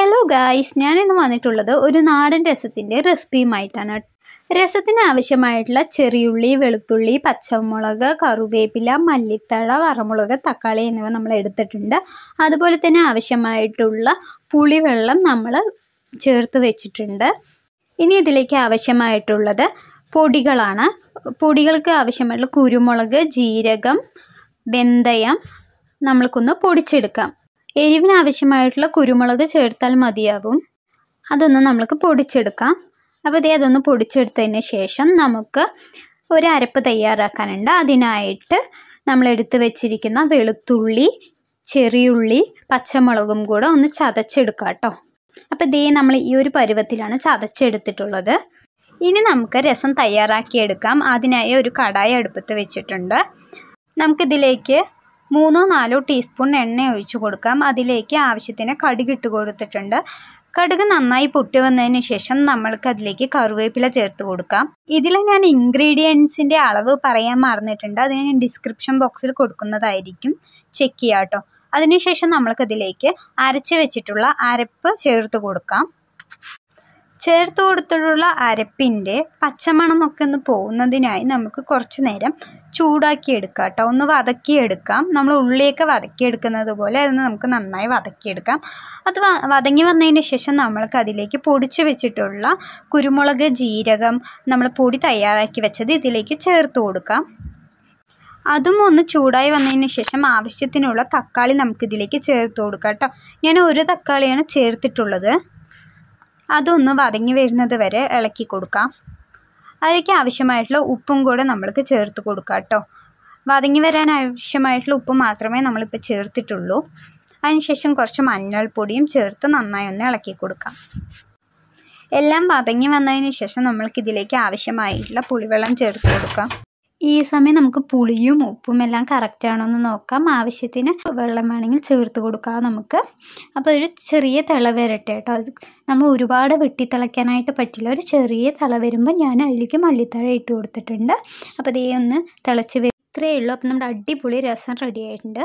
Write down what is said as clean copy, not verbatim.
Hello guys, ഞാനിന്ന് വന്നിട്ടുള്ളത് ഒരു നാടൻ രസത്തിൻ്റെ റെസിപ്പിയുമായിട്ടാണ്. രസത്തിന് ആവശ്യമായിട്ടുള്ള ചെറിയുള്ളി, വെളുത്തുള്ളി, പച്ചമുളക്, കറിവേപ്പില, മല്ലിത്തഴ, വറമുളക്, തക്കാളി എന്നിവ നമ്മൾ എടുത്തിട്ടുണ്ട്. അതുപോലെ തന്നെ ആവശ്യമായിട്ടുള്ള പുളിവെള്ളം നമ്മൾ ചേർത്ത് വെച്ചിട്ടുണ്ട്. ഇനി ഇതിലേക്ക് ആവശ്യമായിട്ടുള്ളത് പൊടികളാണ്. പൊടികൾക്ക് ആവശ്യമായിട്ടുള്ള കുരുമുളക്, ജീരകം, വെന്തയം നമ്മൾക്കൊന്ന് പൊടിച്ചെടുക്കാം. എരിവിന് ആവശ്യമായിട്ടുള്ള കുരുമുളക് ചേർത്താൽ മതിയാവും. അതൊന്ന് നമ്മൾക്ക് പൊടിച്ചെടുക്കാം. അപ്പോൾ അതൊന്ന് പൊടിച്ചെടുത്തതിന് ശേഷം നമുക്ക് ഒരു അരപ്പ് തയ്യാറാക്കാനുണ്ട്. അതിനായിട്ട് നമ്മൾ എടുത്തു വെച്ചിരിക്കുന്ന വെളുത്തുള്ളി, ചെറിയുള്ളി, പച്ചമുളകും കൂടെ ഒന്ന് ചതച്ചെടുക്കാം കേട്ടോ. അപ്പോൾ നമ്മൾ ഈ ഒരു പരുവത്തിലാണ് ചതച്ചെടുത്തിട്ടുള്ളത്. ഇനി നമുക്ക് രസം തയ്യാറാക്കിയെടുക്കാം. അതിനായി ഒരു കടായി അടുപ്പത്ത് വെച്ചിട്ടുണ്ട്. നമുക്കിതിലേക്ക് 3-4 ടീസ്പൂൺ എണ്ണ ഒഴിച്ചു കൊടുക്കാം. അതിലേക്ക് ആവശ്യത്തിന് കടുക് ഇട്ട് കൊടുത്തിട്ടുണ്ട്. കടുക് നന്നായി പൊട്ടി വന്നതിന് ശേഷം നമ്മൾക്ക് അതിലേക്ക് കറിവേപ്പില ചേർത്ത് കൊടുക്കാം. ഇതിൽ ഞാൻ ഇൻഗ്രീഡിയൻസിൻ്റെ അളവ് പറയാൻ മറന്നിട്ടുണ്ട്. അത് ഞാൻ ഡിസ്ക്രിപ്ഷൻ ബോക്സിൽ കൊടുക്കുന്നതായിരിക്കും, ചെക്ക് ചെയ്യാം കേട്ടോ. അതിനുശേഷം നമ്മൾക്കതിലേക്ക് അരച്ച് വെച്ചിട്ടുള്ള അരപ്പ് ചേർത്ത് കൊടുക്കാം. ചേർത്ത് കൊടുത്തിട്ടുള്ള അരപ്പിൻ്റെ പച്ചമണമൊക്കെ ഒന്ന് പോകുന്നതിനായി നമുക്ക് കുറച്ച് നേരം ചൂടാക്കിയെടുക്കാം കേട്ടോ. ഒന്ന് വതക്കിയെടുക്കാം. നമ്മൾ ഉള്ളിയൊക്കെ വതക്കിയെടുക്കുന്നത് പോലെ അതൊന്ന് നമുക്ക് നന്നായി വതക്കിയെടുക്കാം. അത് വതങ്ങി വന്നതിന് ശേഷം നമ്മൾക്ക് അതിലേക്ക് പൊടിച്ച് വെച്ചിട്ടുള്ള കുരുമുളക്, ജീരകം, നമ്മൾ പൊടി തയ്യാറാക്കി വെച്ചത് ഇതിലേക്ക് ചേർത്ത് കൊടുക്കാം. അതും ഒന്ന് ചൂടായി വന്നതിന് ശേഷം ആവശ്യത്തിനുള്ള തക്കാളി നമുക്കിതിലേക്ക് ചേർത്ത് കൊടുക്കാം കേട്ടോ. ഞാൻ ഒരു തക്കാളിയാണ് ചേർത്തിട്ടുള്ളത്. അതൊന്ന് വതങ്ങി വരുന്നത് വരെ ഇളക്കി കൊടുക്കാം. അതിലേക്ക് ആവശ്യമായിട്ടുള്ള ഉപ്പും കൂടെ നമ്മൾക്ക് ചേർത്ത് കൊടുക്കാം കേട്ടോ. വതങ്ങി വരാൻ ആവശ്യമായിട്ടുള്ള ഉപ്പ് മാത്രമേ നമ്മളിപ്പോൾ ചേർത്തിട്ടുള്ളൂ. അതിനുശേഷം കുറച്ച് മഞ്ഞൾപ്പൊടിയും ചേർത്ത് നന്നായി ഒന്ന് ഇളക്കി കൊടുക്കാം. എല്ലാം വതങ്ങി വന്നതിന് ശേഷം നമ്മൾക്കിതിലേക്ക് ആവശ്യമായിട്ടുള്ള പുളിവെള്ളം ചേർത്ത് കൊടുക്കാം. ഈ സമയം നമുക്ക് പുളിയും ഉപ്പും എല്ലാം കറക്റ്റാണോ എന്ന് നോക്കാം. ആവശ്യത്തിന് വെള്ളം വേണമെങ്കിൽ ചേർത്ത് കൊടുക്കാം നമുക്ക്. അപ്പോൾ ഒരു ചെറിയ തിള വരട്ടെ കേട്ടോ. നമ്മൾ ഒരുപാട് വെട്ടിത്തിളയ്ക്കാനായിട്ട് പറ്റില്ല. ഒരു ചെറിയ തിള വരുമ്പോൾ ഞാൻ അതിലേക്ക് മല്ലിത്തഴ ഇട്ട് കൊടുത്തിട്ടുണ്ട്. അപ്പോൾ ഒന്ന് തിളച്ച് ഇത്രയേ ഉള്ളൂ. അപ്പോൾ നമ്മുടെ അടിപൊളി രസം റെഡി ആയിട്ടുണ്ട്.